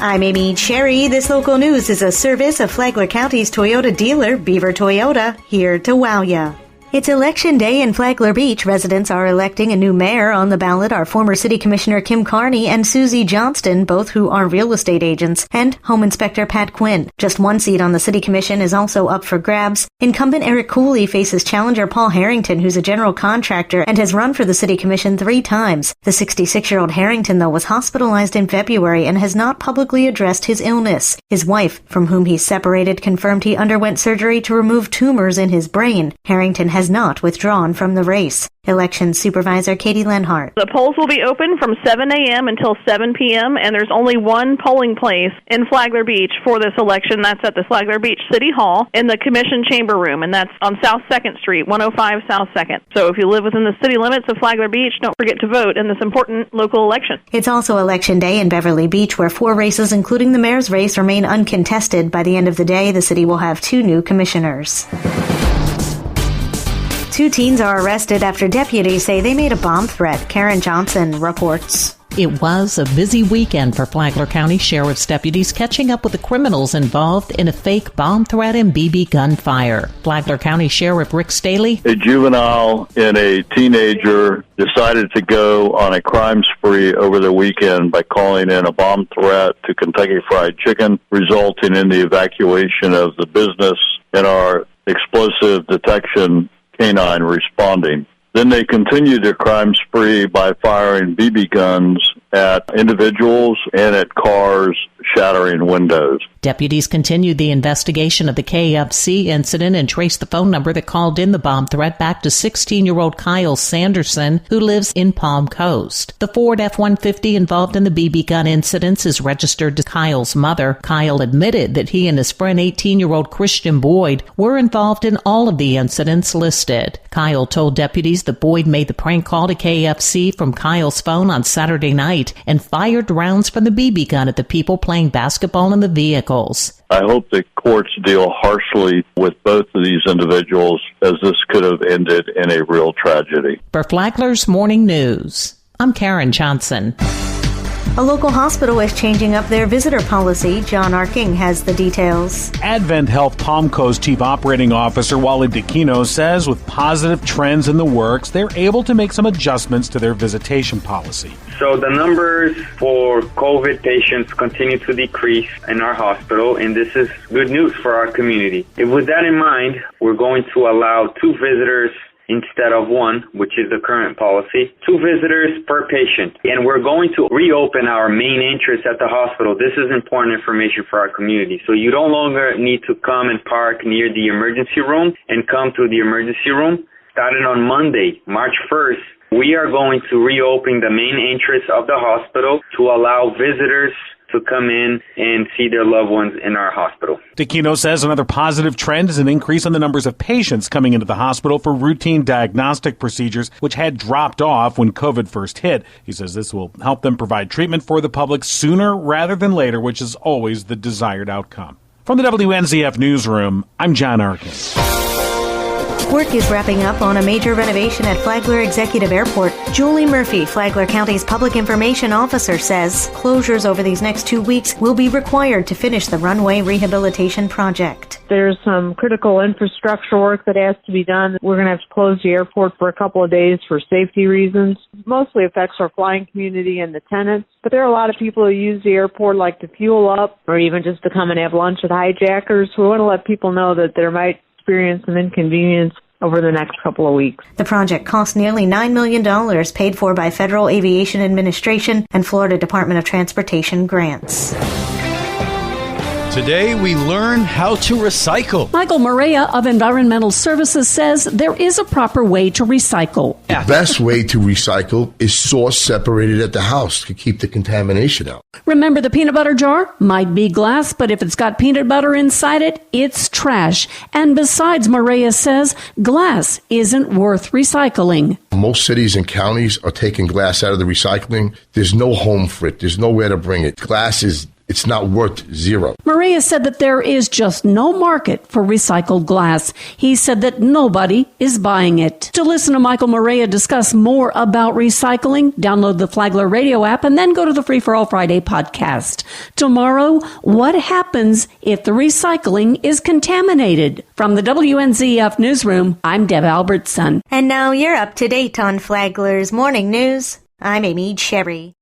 I'm Amy Cherry. This local news is a service of Flagler County's Toyota dealer, Beaver Toyota, here to wow ya. It's Election Day in Flagler Beach. Residents are electing a new mayor. On the ballot are former City Commissioner Kim Carney and Susie Johnston, both who are real estate agents, and Home Inspector Pat Quinn. Just one seat on the City Commission is also up for grabs. Incumbent Eric Cooley faces challenger Paul Harrington, who's a general contractor and has run for the City Commission 3 times. The 66-year-old Harrington, though, was hospitalized in February and has not publicly addressed his illness. His wife, from whom he's separated, confirmed he underwent surgery to remove tumors in his brain. Harrington has not withdrawn from the race. Election Supervisor Katie Lenhart. The polls will be open from 7 a.m. until 7 p.m., and there's only one polling place in Flagler Beach for this election. That's at the Flagler Beach City Hall in the Commission Chamber Room, and that's on South 2nd Street, 105 South 2nd. So if you live within the city limits of Flagler Beach, don't forget to vote in this important local election. It's also Election Day in Beverly Beach, where 4 races, including the mayor's race, remain uncontested. By the end of the day, the city will have 2 new commissioners. 2 teens are arrested after deputies say they made a bomb threat. Karen Johnson reports. It was a busy weekend for Flagler County Sheriff's deputies catching up with the criminals involved in a fake bomb threat and BB gunfire. Flagler County Sheriff Rick Staley. A juvenile and a teenager decided to go on a crime spree over the weekend by calling in a bomb threat to Kentucky Fried Chicken, resulting in the evacuation of the business and our explosive detection canine responding. Then they continued their crime spree by firing BB guns at individuals and at cars, shattering windows. Deputies continued the investigation of the KFC incident and traced the phone number that called in the bomb threat back to 16-year-old Kyle Sanderson, who lives in Palm Coast. The Ford F-150 involved in the BB gun incidents is registered to Kyle's mother. Kyle admitted that he and his friend 18-year-old Christian Boyd were involved in all of the incidents listed. Kyle told deputies that Boyd made the prank call to KFC from Kyle's phone on Saturday night and fired rounds from the BB gun at the people playing basketball in the vehicles. I hope the courts deal harshly with both of these individuals, as this could have ended in a real tragedy. For Flagler's Morning News, I'm Karen Johnson. A local hospital is changing up their visitor policy. John Arking has the details. Advent Health Palm Coast Chief Operating Officer Wally DeQuino says with positive trends in the works, they're able to make some adjustments to their visitation policy. So the numbers for COVID patients continue to decrease in our hospital, and this is good news for our community. With that in mind, we're going to allow 2 visitors instead of 1, which is the current policy, 2 visitors per patient. And we're going to reopen our main entrance at the hospital. This is important information for our community. So you no longer need to come and park near the emergency room and come to the emergency room. Starting on Monday, March 1st, we are going to reopen the main entrance of the hospital to allow visitors to come in and see their loved ones in our hospital. DeQuino says another positive trend is an increase in the numbers of patients coming into the hospital for routine diagnostic procedures, which had dropped off when COVID first hit. He says this will help them provide treatment for the public sooner rather than later, which is always the desired outcome. From the WNZF Newsroom, I'm John Arkin. Work is wrapping up on a major renovation at Flagler Executive Airport. Julie Murphy, Flagler County's Public Information Officer, says closures over these next 2 weeks will be required to finish the runway rehabilitation project. There's some critical infrastructure work that has to be done. We're going to have to close the airport for a couple of days for safety reasons. Mostly affects our flying community and the tenants, but there are a lot of people who use the airport like to fuel up or even just to come and have lunch with hijackers. We want to let people know that there might experience some inconvenience over the next couple of weeks. The project cost nearly $9 million, paid for by Federal Aviation Administration and Florida Department of Transportation grants. Today, we learn how to recycle. Michael Maria of Environmental Services says there is a proper way to recycle. The best way to recycle is source separated at the house to keep the contamination out. Remember the peanut butter jar? Might be glass, but if it's got peanut butter inside it, it's trash. And besides, Maria says glass isn't worth recycling. Most cities and counties are taking glass out of the recycling. There's no home for it. There's nowhere to bring it. Glass is it's not worth zero. Maria said that there is just no market for recycled glass. He said that nobody is buying it. To listen to Michael Maria discuss more about recycling, download the Flagler Radio app and then go to the Free for All Friday podcast. Tomorrow, what happens if the recycling is contaminated? From the WNZF Newsroom, I'm Deb Albertson. And now you're up to date on Flagler's Morning News. I'm Amy Cherry.